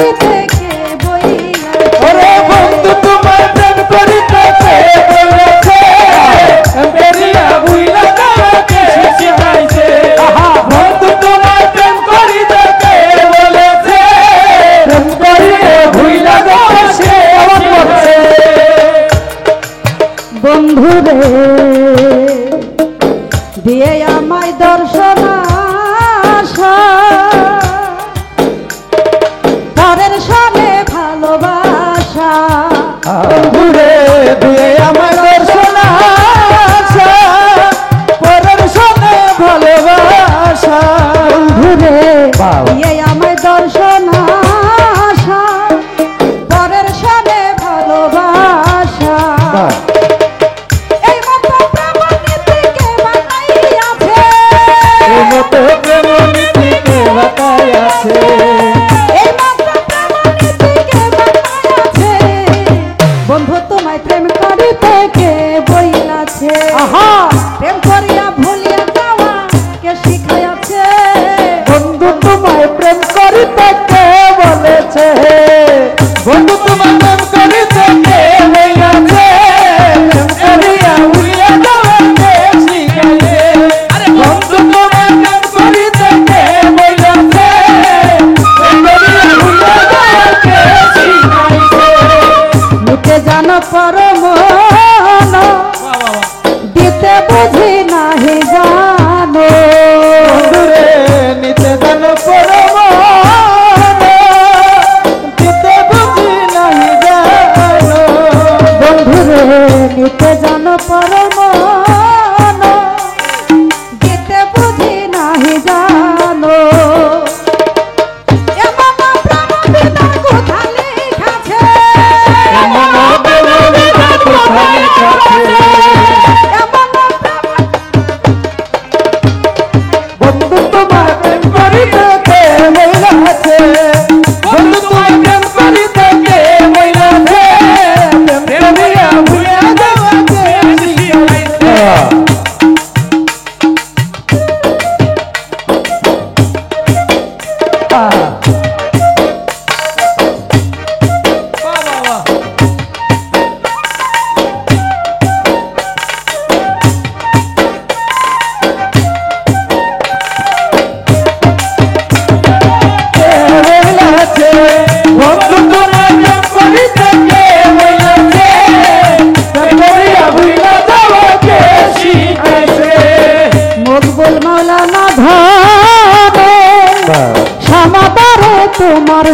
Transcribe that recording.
করিতে কে বইলা ওরে বন্ধু তোমায় প্রেম করিতে কে বলেছে বেরিয়া বুইলা যাওয়াকে শিখাইছে বন্ধু তোমায় প্রেম করিতে কে বলেছে প্রেম করিতে বুইলা যাওয়াকে আমার করছে বন্ধুরে দিয়ে আমায় দর্শন আশা পরের সামনে ভালোবাসা ঘুরে দিয়ে আমার দর্শন আশা পরের সামনে ভালোবাসা ঘুরে দিয়ে আমায় দর্শন আশা পরের সামনে ভালোবাসা এই মতো প্রেম নীতি কে বানাইয়াছে এই মতো প্রেম নীতি কে বানাইয়াছে এই মতো প্রেম নীতি কে বানাইয়াছে বন্ধু তোমায় প্রেম করিতে কে বইলাছে প্রেম করিয়া ভুলিয়া যাওয়া কে শিখাইয়াছে বন্ধু তোমায় প্রেম করিতে কে বলেছে বন্ধু তোমায় প্রেম করিতে কে বলেছে প্রেম করিয়া উড়িয়া যাওয়াকে শিখাইছে বন্ধু তোমায় প্রেম করিতে কে বলেছে প্রেম করিয়া উড়িয়া যাওয়াকে শিখাইছে নিতে জানো পরম দিতে বুঝি নাহি জানো বন্ধুরে নিতে জানো পরম দিতে বুঝি নাহি জানো বন্ধুরে নিতে জানো পরম দিতে বুঝি নাহি জানো এমন প্রেম বিধান কোথা লিখাছে এমন প্রেম বিধান কোথা লিখাছে বন্ধু তোমায় প্রেম করিতে কে বইলাছে বন্ধু তোমায় প্রেম করিতে কে বইলাছে প্রেম করিয়া ভুলিয়া যাওয়াকে শিখাইছে বন্ধু তোমায় প্রেম করিতে কে বইলাছে প্রেম করিয়া ভুলিয়া যাওয়াকে শিখাইছে মকবুল মাওলানা ধরে সমাদরে তোমার